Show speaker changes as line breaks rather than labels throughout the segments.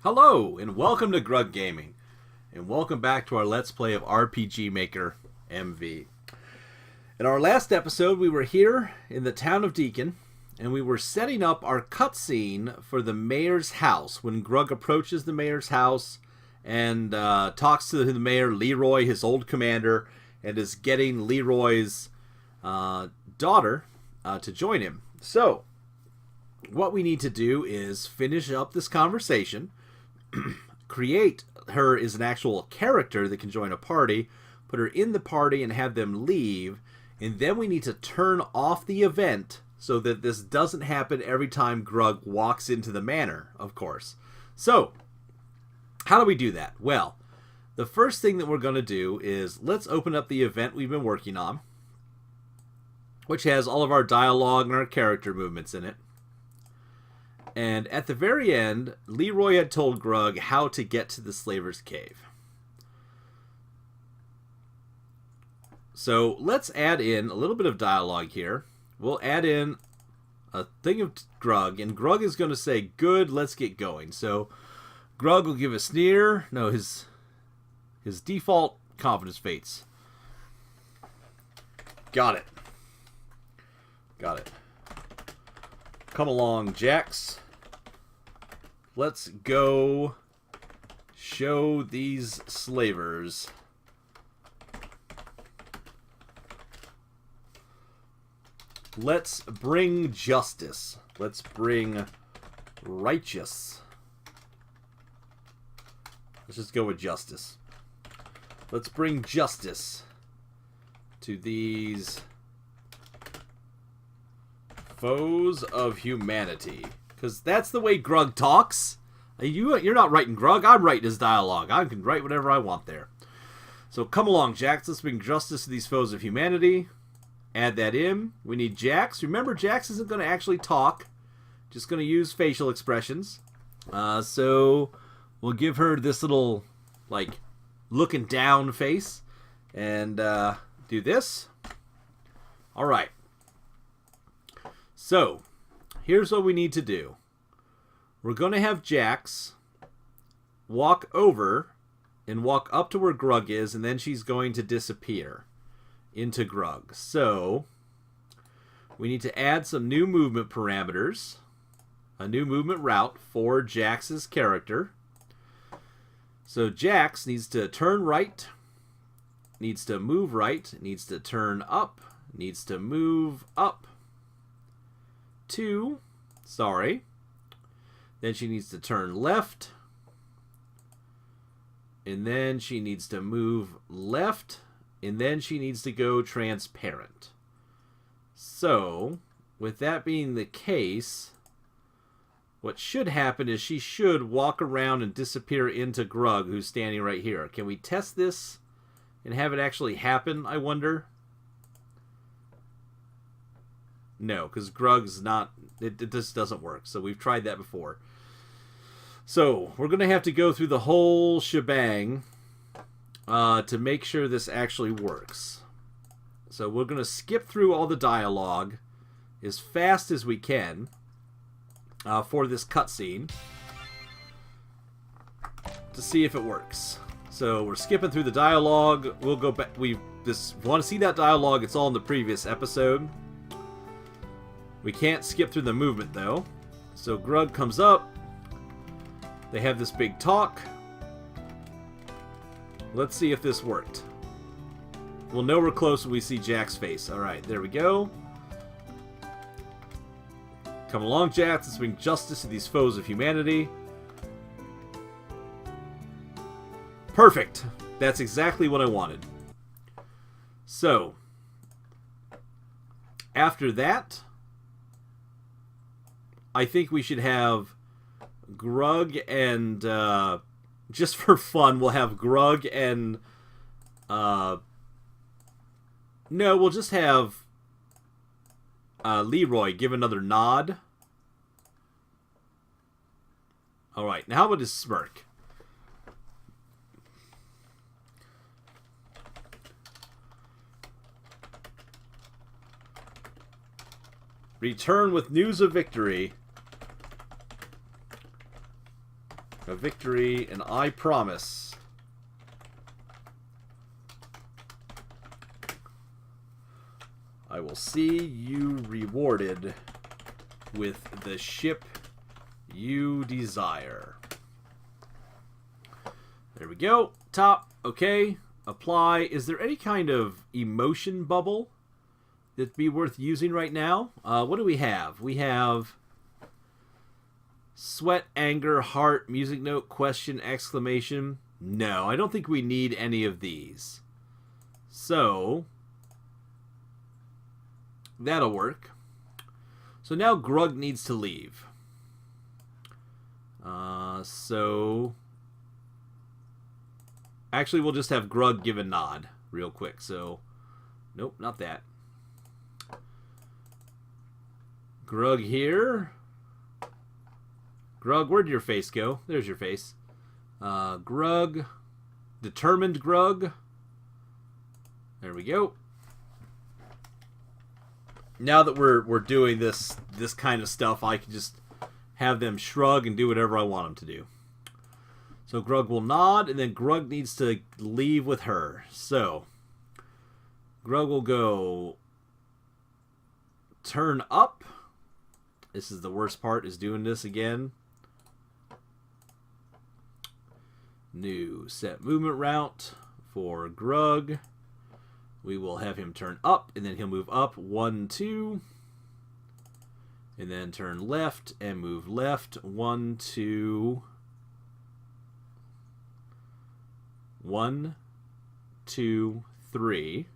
Hello, and welcome to Grug Gaming, and welcome back to our Let's Play of RPG Maker MV. In our last episode, we were here in the town of Deacon, and we were setting up our cutscene for the mayor's house. When Grug approaches the mayor's house and talks to the mayor, Leroy, his old commander, and is getting Leroy's daughter to join him. So, what we need to do is finish up this conversation, create her as an actual character that can join a party, put her in the party and have them leave, and then we need to turn off the event so that this doesn't happen every time Grug walks into the manor, of course. So, how do we do that? Well, the first thing that we're going to do is let's open up the event we've been working on, which has all of our dialogue and our character movements in it. And at the very end, Leroy had told Grug how to get to the Slaver's Cave. So let's add in a little bit of dialogue here. We'll add in a thing of Grug, and Grug is going to say, "Good, let's get going." So Grug will give a sneer. No, his default confidence fates. Got it. Got it. Come along, Jax. Let's go show these slavers. Let's bring justice. Let's bring righteous. Let's just go with justice. Let's bring justice to these foes of humanity. Because that's the way Grug talks. You're not writing Grug, I'm writing his dialogue. I can write whatever I want there. So come along, Jax. Let's bring justice to these foes of humanity. Add that in. We need Jax. Remember, Jax isn't going to actually talk. Just going to use facial expressions. So we'll give her this little, like, looking down face. And do this. Alright. So, here's what we need to do. We're going to have Jax walk over and walk up to where Grug is, and then she's going to disappear into Grug. So, we need to add some new movement parameters, a new movement route for Jax's character. So, Jax needs to turn right, needs to move right, needs to turn up, needs to move up. Then she needs to turn left, and then she needs to move left, and then she needs to go transparent. So, with that being the case, what should happen is she should walk around and disappear into Grug, who's standing right here. Can we test this and have it actually happen, I wonder? No, because Grug's not... It just doesn't work. So we've tried that before. So we're going to have to go through the whole shebang to make sure this actually works. So we're going to skip through all the dialogue as fast as we can for this cutscene to see if it works. So we're skipping through the dialogue. We'll go back. We want to see that dialogue. It's all in the previous episode. We can't skip through the movement, though. So Grug comes up. They have this big talk. Let's see if this worked. We'll know we're close when we see Jax's face. Alright, there we go. Come along, Jax. Let's bring justice to these foes of humanity. Perfect. That's exactly what I wanted. So, after that, I think we should have Grug and, just for fun, we'll have Grug and, no, we'll just have Leroy give another nod. Alright, now how about his smirk? Return with news of victory. a victory, and I promise I will see you rewarded with the ship you desire. There we go. Top. Okay. Apply. Is there any kind of emotion bubble that'd be worth using right now? What do we have? We have sweat, anger, heart, music note, question, exclamation. No, I don't think we need any of these. So that'll work. So now Grug needs to leave. So actually, we'll just have Grug give a nod real quick. So, nope, not that. Grug here. Grug, where'd your face go? There's your face. Grug. Determined Grug. There we go. Now that we're doing this kind of stuff, I can just have them shrug and do whatever I want them to do. So Grug will nod, and then Grug needs to leave with her. So Grug will go turn up. This is the worst part, is doing this again. New set movement route for Grug. We will have him turn up, and then he'll move up 1, 2. And then turn left and move left 1, 2. 1, 2, 3.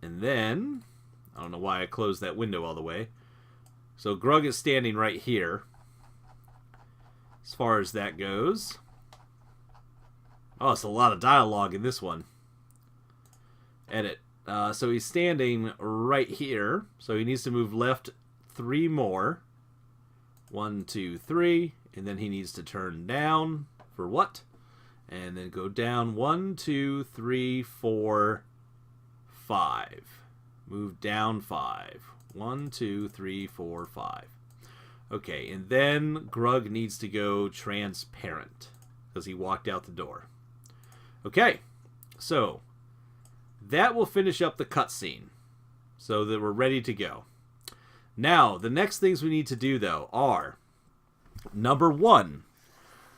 And then, I don't know why I closed that window all the way. So Grug is standing right here. As far as that goes. Oh, it's a lot of dialogue in this one. Edit. So he's standing right here. So he needs to move left 3 more. 1, 2, 3. And then he needs to turn down for what? And then go down 1, 2, 3, 4, 5. Move down 5. 1, 2, 3, 4, 5. Okay, and then Grug needs to go transparent because he walked out the door. Okay, so that will finish up the cutscene so that we're ready to go. Now, the next things we need to do, though, are number 1,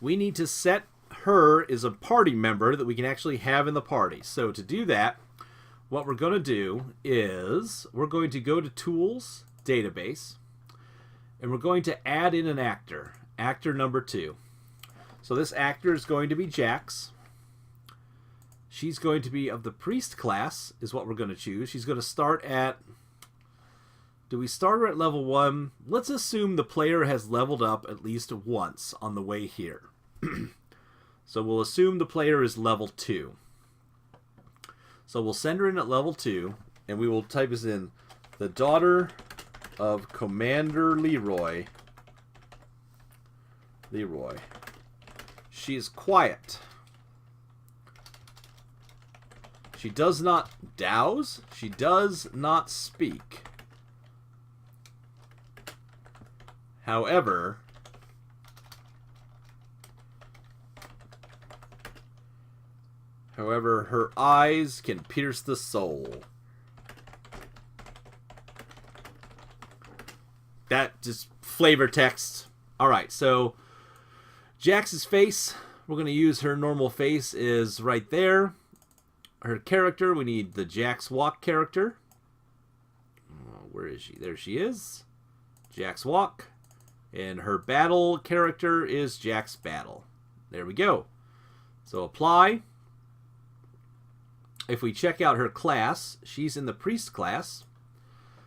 we need to set her as a party member that we can actually have in the party. So to do that, what we're going to do is we're going to go to Tools, Database, and we're going to add in an actor, actor number 2. So this actor is going to be Jax. She's going to be of the priest class, is what we're going to choose. She's going to start at... Do we start her at level 1? Let's assume the player has leveled up at least once on the way here. So we'll assume the player is level 2. So we'll send her in at level 2, and we will type this in, the daughter of Commander Leroy. She is quiet. She does not douse. She does not speak. However, her eyes can pierce the soul. That just flavor text. Alright, so Jax's face, we're going to use her normal face, is right there. Her character, we need the Jax Walk character. Where is she? There she is. Jax Walk. And her battle character is Jax Battle. There we go. So apply. If we check out her class, she's in the priest class.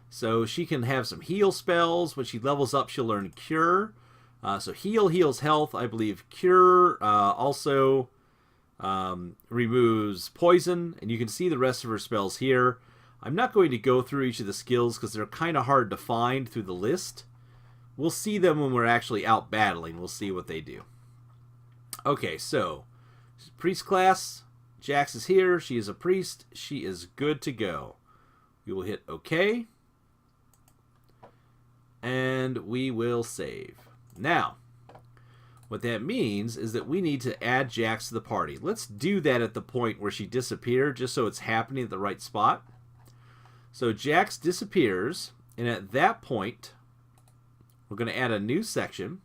So she can have some heal spells. When she levels up, she'll learn Cure. So heal heals health. I believe Cure also removes poison. And you can see the rest of her spells here. I'm not going to go through each of the skills because they're kind of hard to find through the list. We'll see them when we're actually out battling. We'll see what they do. Okay, so priest class. Jax is here. She is a priest. She is good to go. We will hit OK. And we will save. Now, what that means is that we need to add Jax to the party. Let's do that at the point where she disappeared, just so it's happening at the right spot. So Jax disappears, and at that point, we're going to add a new section,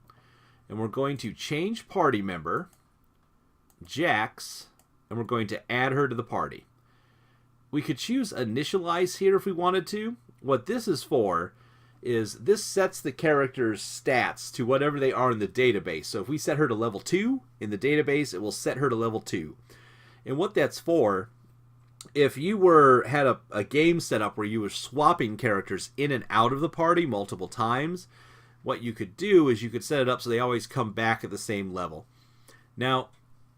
and we're going to change party member, Jax, and we're going to add her to the party. We could choose initialize here if we wanted to. What this is for is this sets the character's stats to whatever they are in the database. So if we set her to level 2 in the database, it will set her to level 2. And what that's for, if you had a game set up where you were swapping characters in and out of the party multiple times, what you could do is you could set it up so they always come back at the same level. Now,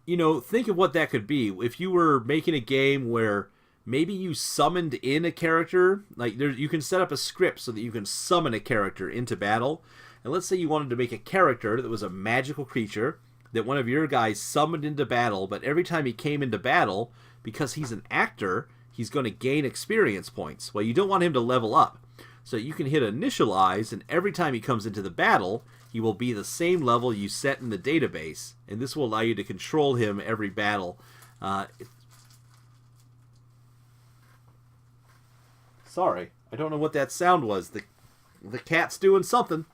think of what that could be. If you were making a game where maybe you summoned in a character, you can set up a script so that you can summon a character into battle. And let's say you wanted to make a character that was a magical creature that one of your guys summoned into battle, but every time he came into battle, because he's an actor, he's going to gain experience points. Well, you don't want him to level up. So you can hit initialize, and every time he comes into the battle, he will be the same level you set in the database. And this will allow you to control him every battle. Sorry, I don't know what that sound was. The cat's doing something.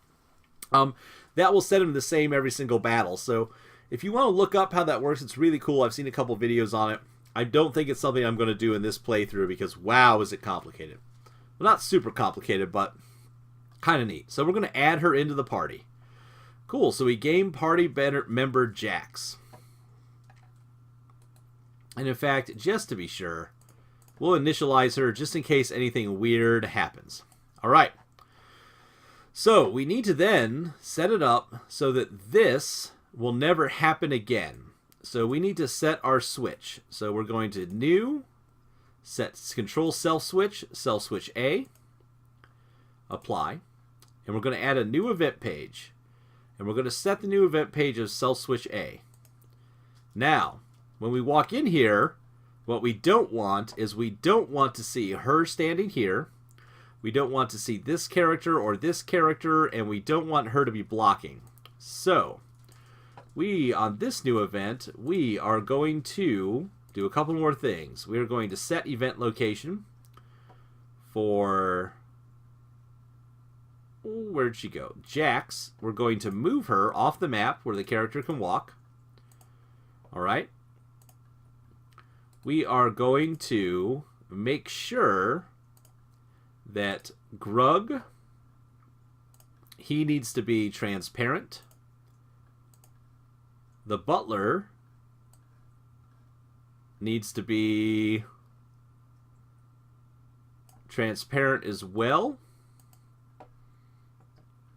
That will set him the same every single battle. So if you want to look up how that works, it's really cool. I've seen a couple videos on it. I don't think it's something I'm going to do in this playthrough because, wow, is it complicated. Well, not super complicated, but kind of neat. So we're going to add her into the party. Cool, so we game party member Jax. And in fact, just to be sure, we'll initialize her just in case anything weird happens. All right. So we need to then set it up so that this will never happen again. So we need to set our switch. So we're going to new, set control self switch A, apply, and we're going to add a new event page. And we're going to set the new event page as self switch A. Now, when we walk in here, what we don't want is we don't want to see her standing here. We don't want to see this character or this character, and we don't want her to be blocking. So, on this new event, we are going to do a couple more things. We are going to set event location for, where'd she go? Jax. We're going to move her off the map where the character can walk. All right. We are going to make sure that Grug, he needs to be transparent. The butler needs to be transparent as well.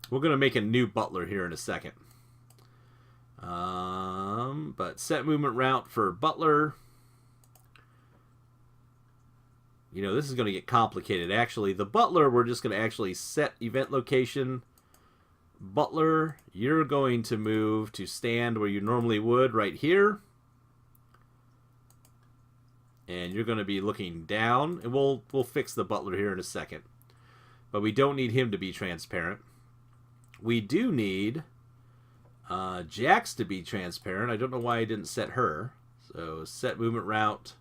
We're going to make a new butler here in a second. But set movement route for butler. This is going to get complicated. Actually, the butler, we're just going to actually set event location. Butler, you're going to move to stand where you normally would, right here. And you're going to be looking down. And we'll fix the butler here in a second. But we don't need him to be transparent. We do need Jax to be transparent. I don't know why I didn't set her. So set movement route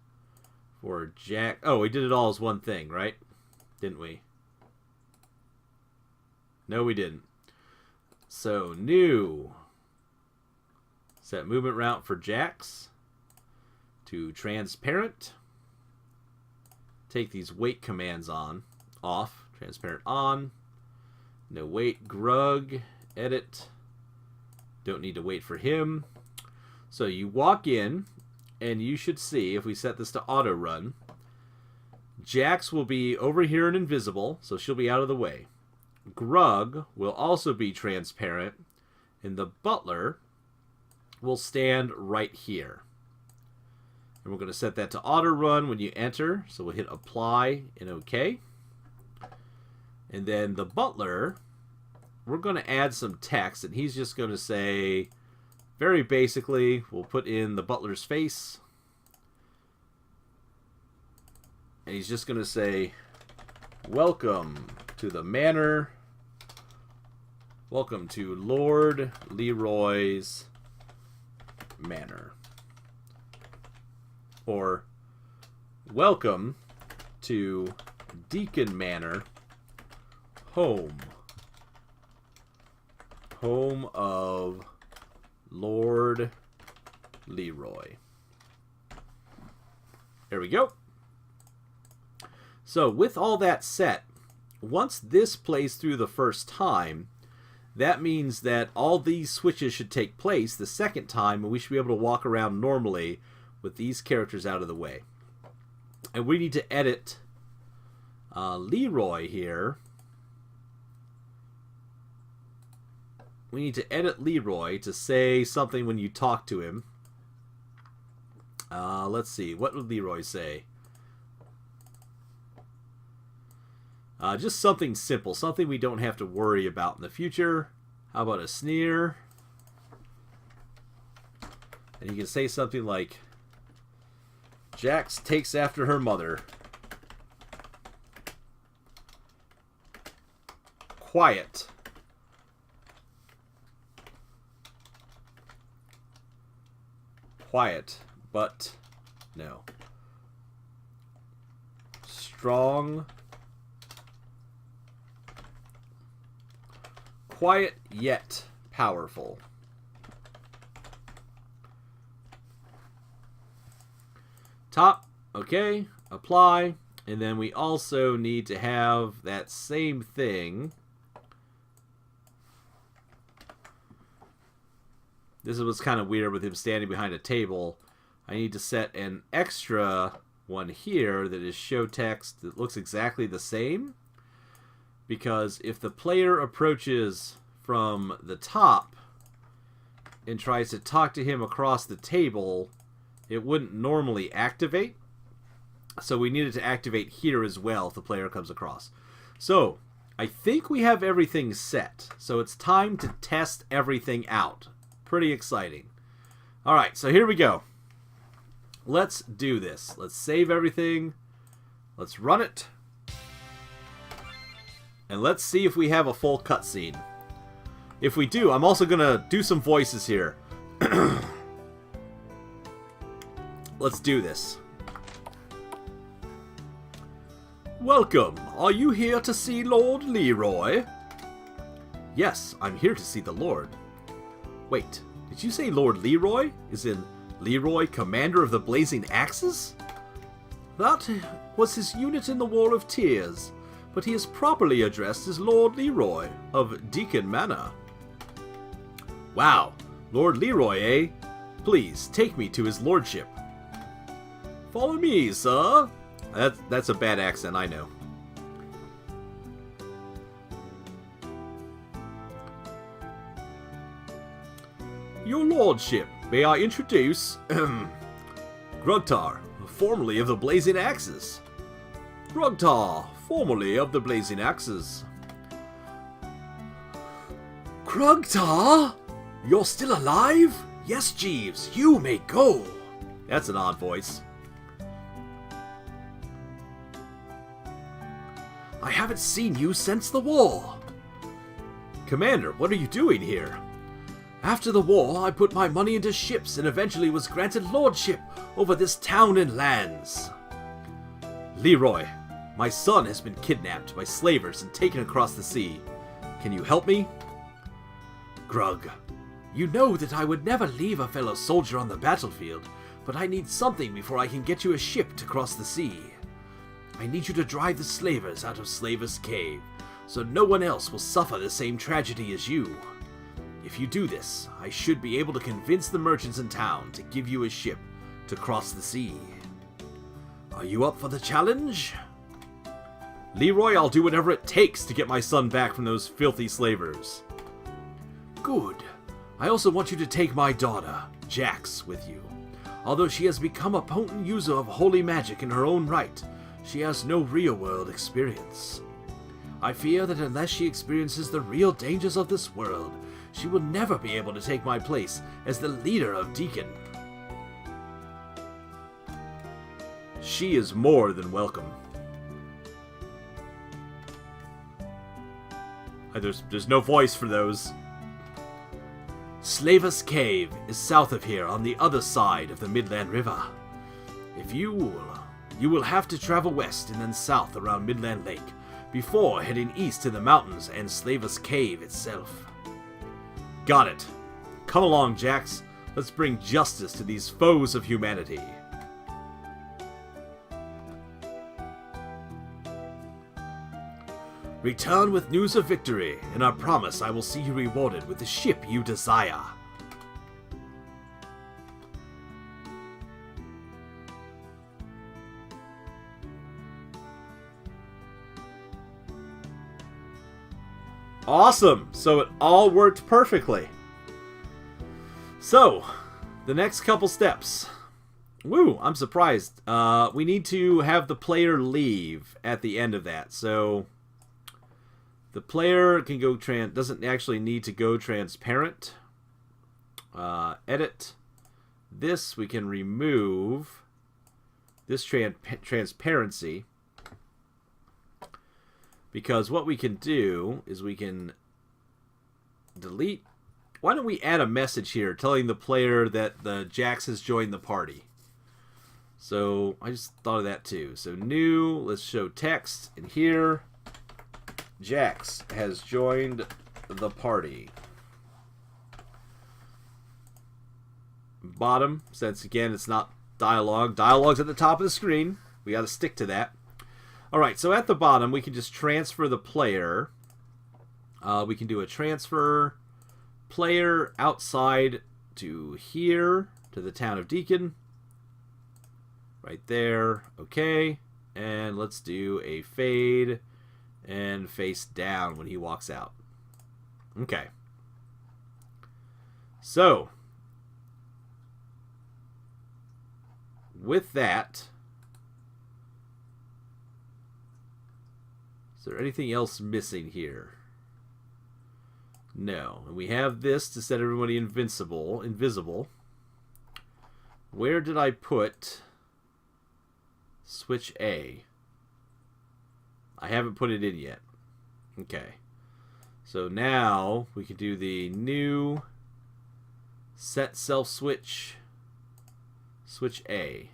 for Jax. Oh, we did it all as one thing, right? Didn't we? No, we didn't. So new. Set movement route for Jax to transparent. Take these wait commands off. Transparent on. No wait. Grug. Edit. Don't need to wait for him. So you walk in, and you should see, if we set this to auto run, Jax will be over here and invisible, so she'll be out of the way. Grug will also be transparent, and the butler will stand right here. And we're going to set that to auto run when you enter, so we'll hit apply and OK. And then the butler, we're going to add some text, and he's just going to say, very basically, we'll put in the butler's face. And he's just going to say, welcome to the manor Welcome to Lord Leroy's Manor. Or, welcome to Deacon Manor, home. Home of Lord Leroy. There we go. So, with all that set, once this plays through the first time, that means that all these switches should take place the second time, and we should be able to walk around normally with these characters out of the way. And we need to edit Leroy here. We need to edit Leroy to say something when you talk to him. Let's see. What would Leroy say? Just something simple. Something we don't have to worry about in the future. How about a sneer? And you can say something like, Jax takes after her mother. Quiet. Quiet, but no. Strong. Quiet yet powerful. Top, okay, apply, and then we also need to have that same thing. This is what's kind of weird with him standing behind a table. I need to set an extra one here that is show text that looks exactly the same. Because if the player approaches from the top and tries to talk to him across the table, it wouldn't normally activate. So we needed to activate here as well if the player comes across. So I think we have everything set. So it's time to test everything out. Pretty exciting. Alright, so here we go. Let's do this. Let's save everything. Let's run it. And let's see if we have a full cutscene. If we do, I'm also going to do some voices here. Let's do this. Welcome. Are you here to see Lord Leroy? Yes, I'm here to see the Lord. Wait, did you say Lord Leroy? Is in Leroy, commander of the Blazing Axes? That was his unit in the War of Tears, but he is properly addressed as Lord Leroy of Deacon Manor. Wow, Lord Leroy, eh? Please, take me to his lordship. Follow me, sir. That's a bad accent, I know. Your lordship, may I introduce Grugtar, formerly of the Blazing Axes. Grugtar, formerly of the Blazing Axes. Grugtar? You're still alive? Yes, Jeeves, you may go. That's an odd voice. I haven't seen you since the war. Commander, what are you doing here? After the war, I put my money into ships and eventually was granted lordship over this town and lands. Leroy, my son has been kidnapped by slavers and taken across the sea. Can you help me? Grug, you know that I would never leave a fellow soldier on the battlefield, but I need something before I can get you a ship to cross the sea. I need you to drive the slavers out of Slaver's Cave, so no one else will suffer the same tragedy as you. If you do this, I should be able to convince the merchants in town to give you a ship to cross the sea. Are you up for the challenge? Leroy, I'll do whatever it takes to get my son back from those filthy slavers. Good. I also want you to take my daughter, Jax, with you. Although she has become a potent user of holy magic in her own right, she has no real-world experience. I fear that unless she experiences the real dangers of this world, she will never be able to take my place as the leader of Deacon. She is more than welcome. There's no voice for those. Slaver's Cave is south of here on the other side of the Midland River. You will have to travel west and then south around Midland Lake before heading east to the mountains and Slaver's Cave itself. Got it. Come along, Jax. Let's bring justice to these foes of humanity. Return with news of victory, and I promise I will see you rewarded with the ship you desire. Awesome! So it all worked perfectly. So, the next couple steps. Woo, I'm surprised. We need to have the player leave at the end of that. So, the player can go doesn't actually need to go transparent. Edit. This we can remove. This transparency. Because what we can do is we can delete. Why don't we add a message here telling the player that the Jax has joined the party? So I just thought of that too. So new, let's show text, and here Jax has joined the party. Bottom, since again it's not dialogue. Dialogue's at the top of the screen. We got to stick to that. Alright, so at the bottom we can just transfer the player. We can do a transfer player outside to here, to the town of Deacon. Right there. Okay. And let's do a fade and face down when he walks out. Okay. So, with that, is there anything else missing here? No. And we have this to set everybody invisible. Where did I put switch A? I haven't put it in yet. Okay. So now we can do the new set self switch. Switch A.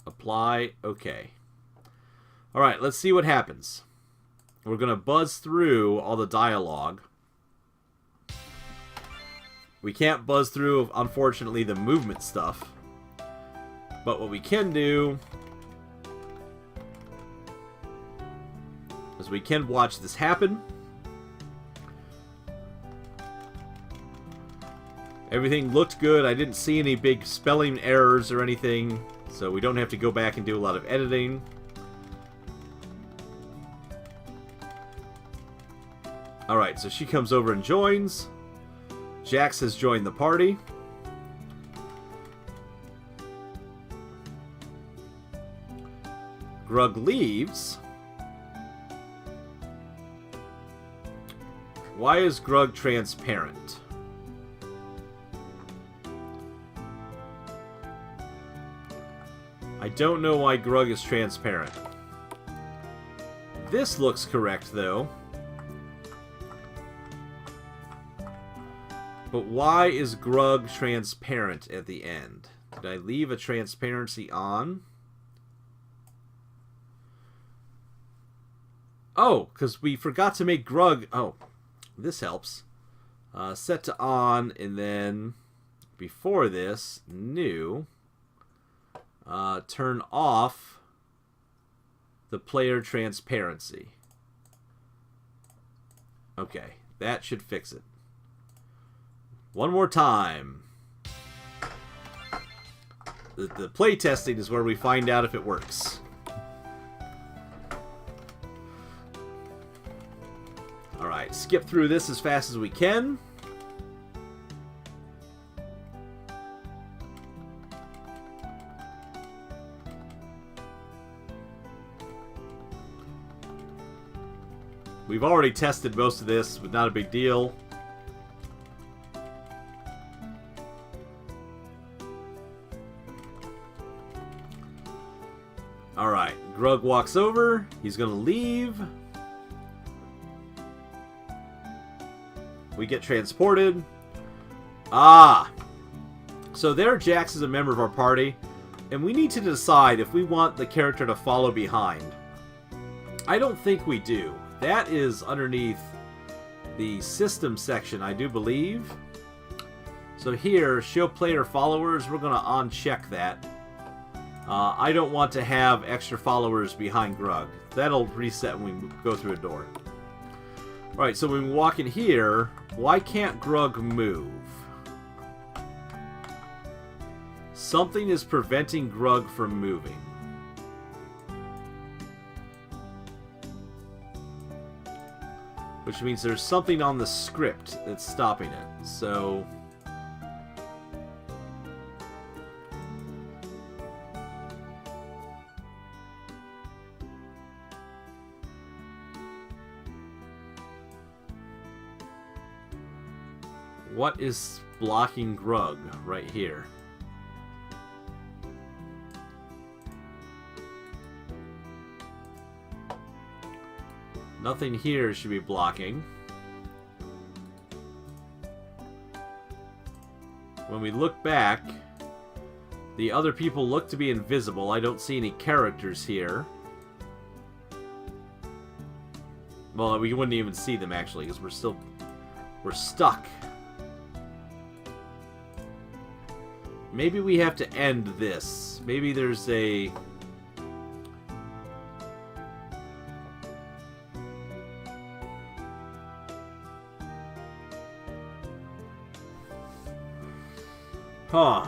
Apply. Okay. Alright, let's see what happens. We're going to buzz through all the dialogue. We can't buzz through, unfortunately, the movement stuff. But what we can do is we can watch this happen. Everything looked good. I didn't see any big spelling errors or anything, so we don't have to go back and do a lot of editing. Alright, so she comes over and joins. Jax has joined the party. Grug leaves. Why is Grug transparent? I don't know why Grug is transparent. This looks correct, though. But why is Grug transparent at the end? Did I leave a transparency on? Oh, because we forgot to make Grug... Oh, this helps. Set to on, and then before this, new. Turn off the player transparency. Okay, that should fix it. One more time. The play testing is where we find out if it works. Alright, skip through this as fast as we can. We've already tested most of this, but not a big deal. Alright, Grug walks over. He's going to leave. We get transported. Ah! So there Jax is a member of our party, and we need to decide if we want the character to follow behind. I don't think we do. That is underneath the system section, I do believe. So here, show player followers, we're going to uncheck that. I don't want to have extra followers behind Grug. That'll reset when we go through a door. Alright, so when we walk in here, why can't Grug move? Something is preventing Grug from moving. Which means there's something on the script that's stopping it. So what is blocking Grug right here? Nothing here should be blocking. When we look back, the other people look to be invisible. I don't see any characters here. Well, we wouldn't even see them actually, because we're stuck. Maybe we have to end this. Maybe there's a... Huh.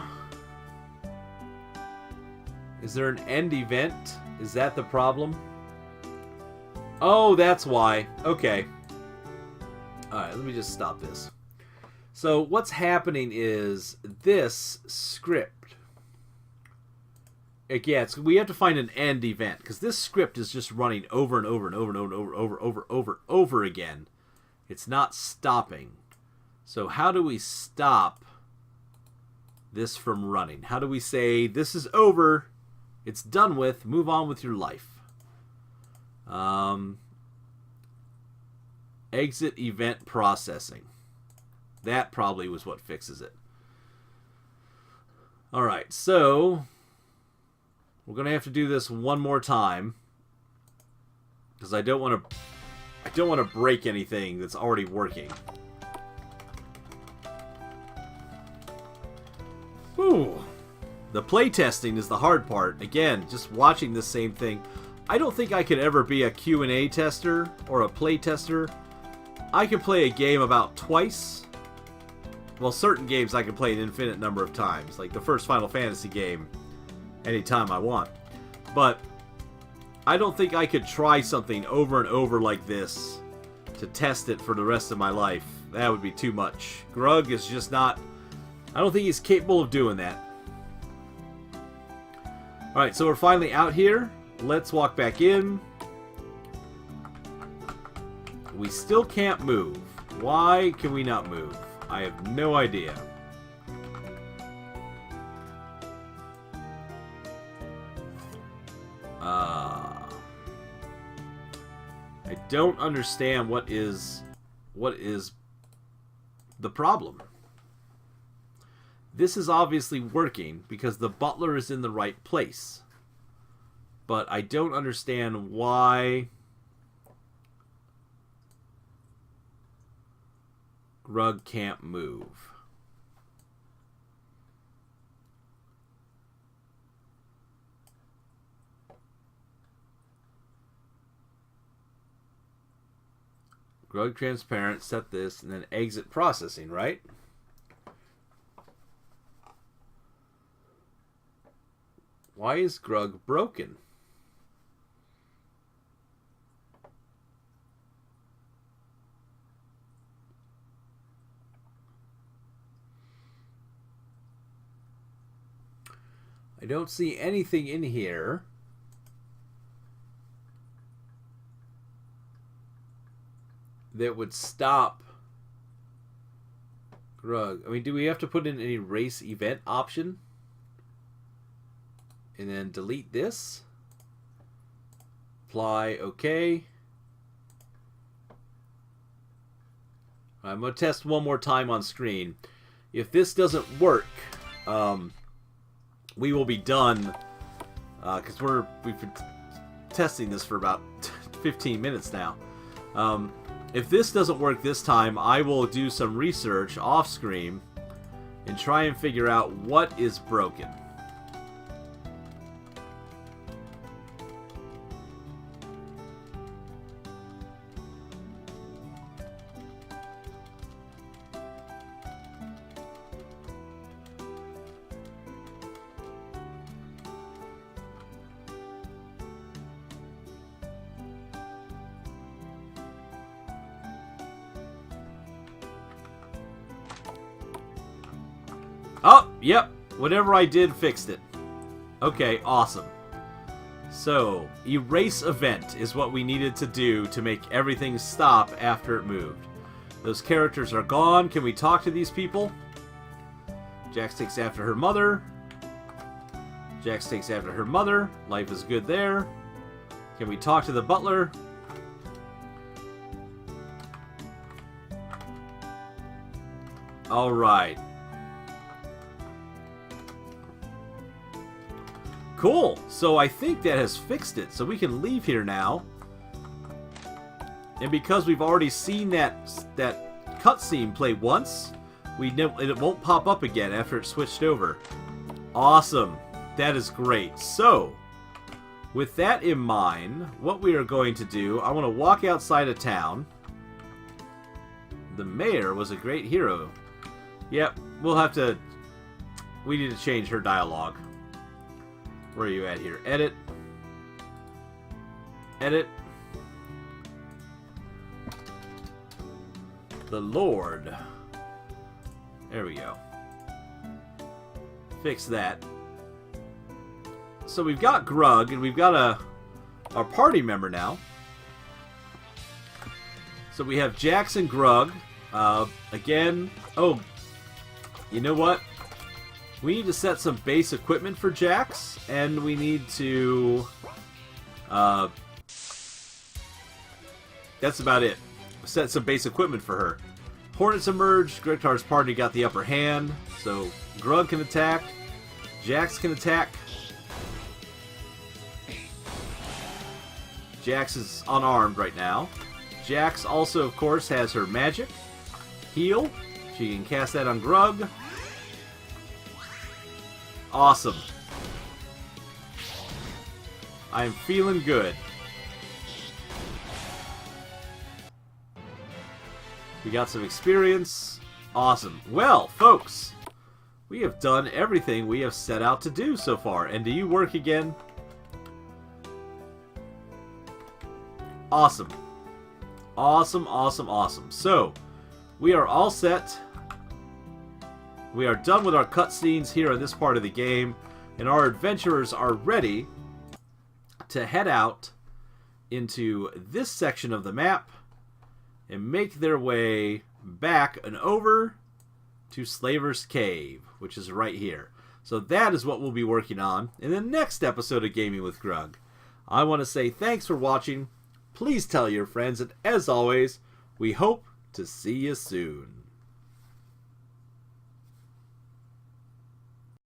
Is there an end event? Is that the problem? Oh, that's why. Okay. Alright, let me just stop this. So what's happening is this script. Yeah, we have to find an end event because this script is just running over and over and over and over again. It's not stopping. So how do we stop this from running? How do we say this is over, it's done with, move on with your life? Exit event processing. That probably was what fixes it. Alright, so we're gonna have to do this one more time because I don't want to break anything that's already working. Whew. The playtesting is the hard part. Again, just watching the same thing. I don't think I could ever be a Q&A tester or a playtester. I could play a game about twice. Well, certain games I can play an infinite number of times. Like the first Final Fantasy game, anytime I want. But I don't think I could try something over and over like this to test it for the rest of my life. That would be too much. Grug is just not... I don't think he's capable of doing that. Alright, so we're finally out here. Let's walk back in. We still can't move. Why can we not move? I have no idea. I don't understand what is the problem. This is obviously working because the butler is in the right place. But I don't understand why Grug can't move. Grug transparent, set this, and then exit processing, right? Why is Grug broken? I don't see anything in here that would stop Grug. I mean, do we have to put in any race event option? And then delete this. Apply, okay. I'm going to test one more time on screen. If this doesn't work, we will be done, because we've been testing this for about 15 minutes now. If this doesn't work this time, I will do some research off screen and try and figure out what is broken. Oh, yep. Whatever I did fixed it. Okay, awesome. So, erase event is what we needed to do to make everything stop after it moved. Those characters are gone. Can we talk to these people? Jax takes after her mother. Jax takes after her mother. Life is good there. Can we talk to the butler? Alright. Cool. So I think that has fixed it. So we can leave here now. And because we've already seen that cutscene play once, it won't pop up again after it's switched over. Awesome. That is great. So, with that in mind, what we are going to do, I want to walk outside of town. The mayor was a great hero. Yep, we need to change her dialogue. Where are you at here? Edit. Edit. The Lord. There we go. Fix that. So we've got Grug, and we've got our party member now. So we have Jax and Grug. Again. Oh, you know what? We need to set some base equipment for Jax, and we need to... that's about it. Set some base equipment for her. Hornets emerged. Gregtar's party got the upper hand, so Grug can attack. Jax can attack. Jax is unarmed right now. Jax also, of course, has her magic. Heal. She can cast that on Grug. Awesome. I'm feeling good. We got some experience. Awesome. Well, folks, we have done everything we have set out to do so far. And do you work again? Awesome. Awesome, awesome, awesome. So, we are all set. We are done with our cutscenes here in this part of the game, and our adventurers are ready to head out into this section of the map and make their way back and over to Slaver's Cave, which is right here. So that is what we'll be working on in the next episode of Gaming with Grug. I want to say thanks for watching. Please tell your friends, and as always, we hope to see you soon.